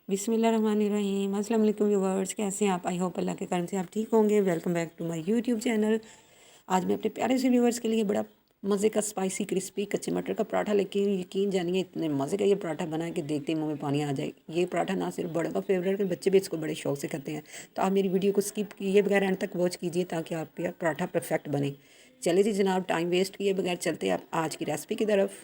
बिस्मिल्लाहिर्रहमानिर्रहीम। अस्सलाम वालेकुम व्यूअर्स, कैसे हैं आप? आई होप अल्लाह के करम से आप ठीक होंगे। Welcome back to my YouTube channel. आज मैं अपने प्यारे से व्यूअर्स के लिए बड़ा मज़े का स्पाइसी क्रिस्पी कच्चे मटर का पराठा लेके यकीन जानिए इतने मज़े का ये पराठा बना है कि देखते ही मुंह में पानी आ जाए। ये पराठा ना सिर्फ बड़ों का फेवरेट है, बच्चे भी इसको बड़े शौक से खाते हैं। तो आप मेरी वीडियो को स्किप किए बगैर एंड तक वॉच कीजिए ताकि आपका पराठा परफेक्ट बने। चले जी जनाब, टाइम वेस्ट किए बगैर चलते हैं आप आज की रेसिपी की तरफ।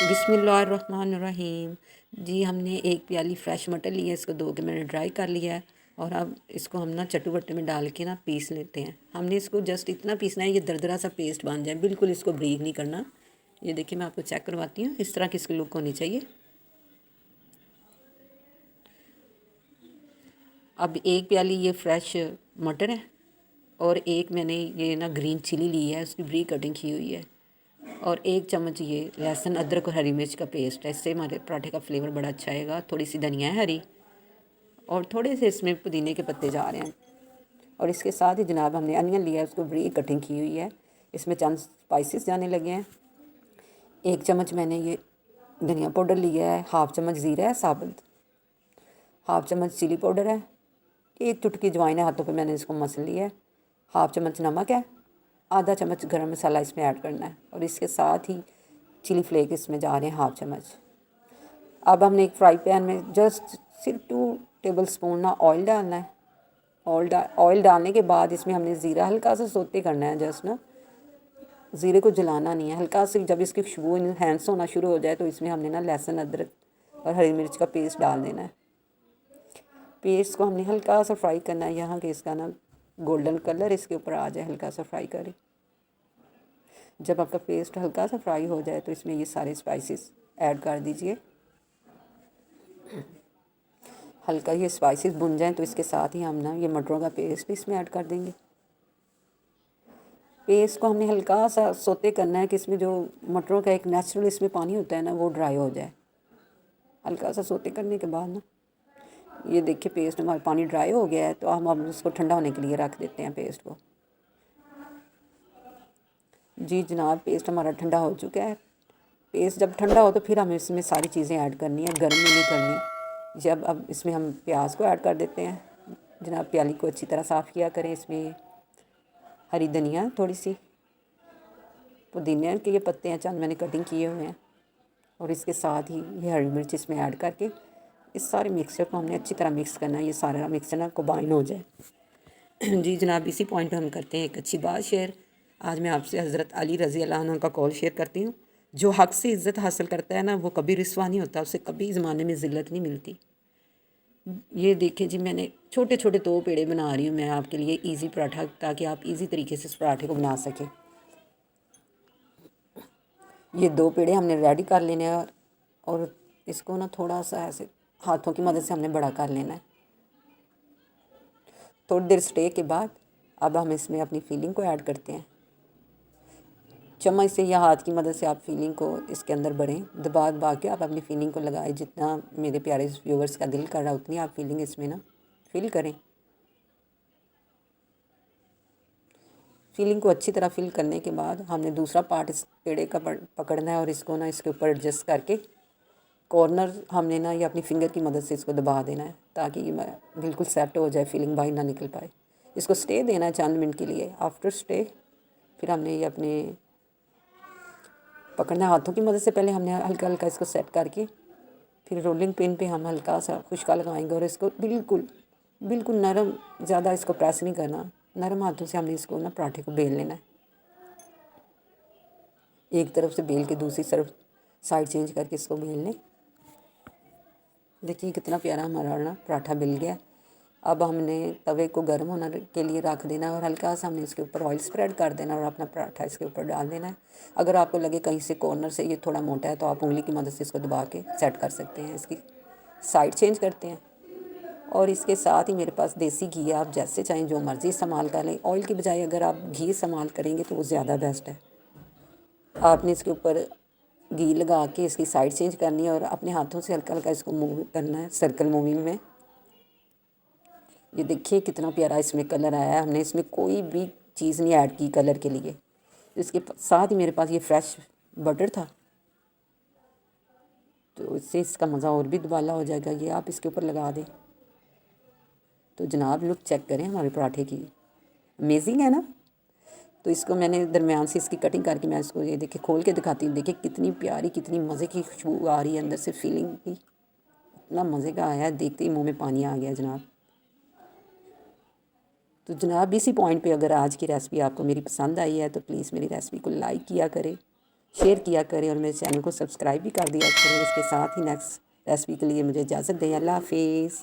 बिस्मिल्लाहिर्रहमानिर्रहीम। जी हमने एक प्याली फ्रेश मटर ली है, इसको धो के मैंने ड्राई कर लिया है और अब इसको हम ना चट्टू बट्टे में डाल के ना पीस लेते हैं। हमने इसको जस्ट इतना पीसना है ये दरदरा सा पेस्ट बन जाए, बिल्कुल इसको ब्रीक नहीं करना। ये देखिए मैं आपको चेक करवाती हूँ, इस तरह की इसकी लुक होनी चाहिए। अब एक प्याली ये फ्रेश मटर है और एक मैंने ये ना ग्रीन चिली ली है, उसकी ब्रीक कटिंग की हुई है और एक चम्मच ये लहसुन अदरक और हरी मिर्च का पेस्ट है। इससे हमारे पराठे का फ्लेवर बड़ा अच्छा आएगा। थोड़ी सी धनिया है हरी और थोड़े से इसमें पुदीने के पत्ते जा रहे हैं। और इसके साथ ही जनाब हमने अनियन लिया है, उसको ब्रीक कटिंग की हुई है। इसमें चंद स्पाइसेस जाने लगे हैं। एक चम्मच मैंने ये धनिया पाउडर लिया है, हाफ चम्मच ज़ीरा है साबुत, हाफ चम्मच चिली पाउडर है, एक चुटकी अजवाइन है, हाथों पे मैंने इसको मसल लिया है, हाफ चम्मच नमक है, आधा चम्मच गरम मसाला इसमें ऐड करना है और इसके साथ ही चिली फ्लेक इसमें जा रहे हैं हाफ चम्मच। अब हमने एक फ्राई पैन में जस्ट सिर्फ 2 टेबल स्पून ना ऑयल डालना है। ऑयल डालने के बाद इसमें हमने ज़ीरा हल्का सा सोते करना है, जस्ट ना ज़ीरे को जलाना नहीं है। हल्का सी जब इसकी खुशबू इन्हेंस होना शुरू हो जाए तो इसमें हमने ना लहसुन अदरक और हरी मिर्च का पेस्ट डाल देना है। पेस्ट को हमने हल्का सा फ्राई करना है, यहाँ के इसका ना गोल्डन कलर इसके ऊपर आ जाए, हल्का सा फ्राई करें। जब आपका पेस्ट हल्का सा फ्राई हो जाए तो इसमें ये सारे स्पाइसेस ऐड कर दीजिए। हल्का ये स्पाइसेस भुन जाएं तो इसके साथ ही हम ना ये मटरों का पेस्ट भी इसमें ऐड कर देंगे। पेस्ट को हमने हल्का सा सोते करना है कि इसमें जो मटरों का एक नेचुरल इसमें पानी होता है ना वो ड्राई हो जाए। हल्का सा सोते करने के बाद ना ये देखिए पेस्ट हमारा पानी ड्राई हो गया है, तो हम अब इसको ठंडा होने के लिए रख देते हैं पेस्ट को। जी जनाब, पेस्ट हमारा ठंडा हो चुका है। पेस्ट जब ठंडा हो तो फिर हमें इसमें सारी चीज़ें ऐड करनी है, गर्म नहीं करनी। जब अब इसमें हम प्याज को ऐड कर देते हैं। जनाब प्याली को अच्छी तरह साफ़ किया करें। इसमें हरी धनिया थोड़ी सी, पुदीने के ये पत्ते हैं चंद मैंने कटिंग किए हुए हैं और इसके साथ ही ये हरी मिर्च इसमें ऐड करके इस सारे मिक्सचर को हमने अच्छी तरह मिक्स करना है। ये सारा मिक्सचर ना कंबाइन हो जाए। जी जनाब, इसी पॉइंट पे हम करते हैं एक अच्छी बात शेयर। आज मैं आपसे हज़रत अली रज़ी अल्लाह अन्हु का कॉल शेयर करती हूँ। जो हक़ से इज़्ज़त हासिल करता है ना वो कभी रिस्वा नहीं होता, उसे कभी ज़माने में ज़िल्लत नहीं मिलती। ये देखिए जी, मैंने छोटे छोटे 2 पेड़े बना रही हूँ मैं आपके लिए इजी पराठा, ताकि आप इजी तरीके से इस पराठे को बना सकें। ये 2 पेड़े हमने रेडी कर लेने हैं और इसको ना थोड़ा सा ऐसे हाथों की मदद से हमने बड़ा कर लेना है। थोड़ी देर स्टे के बाद अब हम इसमें अपनी फीलिंग को ऐड करते हैं। चम्मच से या हाथ की मदद से आप फीलिंग को इसके अंदर भरें, दबा दबा के आप अपनी फीलिंग को लगाएं। जितना मेरे प्यारे व्यूवर्स का दिल कर रहा उतनी आप फीलिंग इसमें ना फिल करें। फीलिंग को अच्छी तरह फिल करने के बाद हमने दूसरा पार्ट इस पेड़े का पकड़ना है और इसको ना इसके ऊपर एडजस्ट करके कॉर्नर हमने ना ये अपनी फिंगर की मदद से इसको दबा देना है ताकि ये बिल्कुल सेट हो जाए, फीलिंग बाहर ना निकल पाए। इसको स्टे देना है चंद मिनट के लिए। आफ्टर स्टे फिर हमने ये अपने पकड़ना है हाथों की मदद से। पहले हमने हल्का हल्का इसको सेट करके फिर रोलिंग पिन पे हम हल्का सा खुशका लगाएंगे और इसको बिल्कुल बिल्कुल नरम, ज़्यादा इसको प्रेस नहीं करना, नरम हाथों से हमने इसको ना पराठे को बेल लेना है। एक तरफ से बेल के दूसरी तरफ साइड चेंज करके इसको बेल लें। देखिए कितना प्यारा हमारा ना पराठा मिल गया। अब हमने तवे को गर्म होने के लिए रख देना है और हल्का सा हमने इसके ऊपर ऑयल स्प्रेड कर देना और अपना पराठा इसके ऊपर डाल देना है। अगर आपको लगे कहीं से कॉर्नर से ये थोड़ा मोटा है तो आप उंगली की मदद से इसको दबा के सेट कर सकते हैं। इसकी साइड चेंज करते हैं और इसके साथ ही मेरे पास देसी घी है, आप जैसे चाहें जो मर्ज़ी इस्तेमाल कर लें। ऑयल की बजाय अगर आप घी इस्तेमाल करेंगे तो वो ज़्यादा बेस्ट है। आपने इसके ऊपर घी लगा के इसकी साइड चेंज करनी है और अपने हाथों से हल्का हल्का इसको मूव करना है सर्कल मूविंग में। ये देखिए कितना प्यारा इसमें कलर आया है। हमने इसमें कोई भी चीज़ नहीं ऐड की कलर के लिए। इसके साथ ही मेरे पास ये फ्रेश बटर था तो इससे इसका मज़ा और भी दुबाला हो जाएगा। ये आप इसके ऊपर लगा दें। तो जनाब लुक चेक करें हमारे पराठे की, अमेजिंग है ना। तो इसको मैंने दरमियान से इसकी कटिंग करके मैं इसको ये देखिए खोल के दिखाती हूँ। देखिए कितनी प्यारी, कितनी मज़े की खुशबू आ रही है अंदर से, फीलिंग की इतना मज़े का आया है, देखते ही मुंह में पानी आ गया जनाब। तो जनाब इसी पॉइंट पे अगर आज की रेसिपी आपको मेरी पसंद आई है तो प्लीज़ मेरी रेसिपी को लाइक किया करें, शेयर किया करें और मेरे चैनल को सब्सक्राइब भी कर दिया करें। इसके साथ ही नेक्स्ट रेसिपी के लिए मुझे इजाज़त दें। अल्लाह हाफिज़।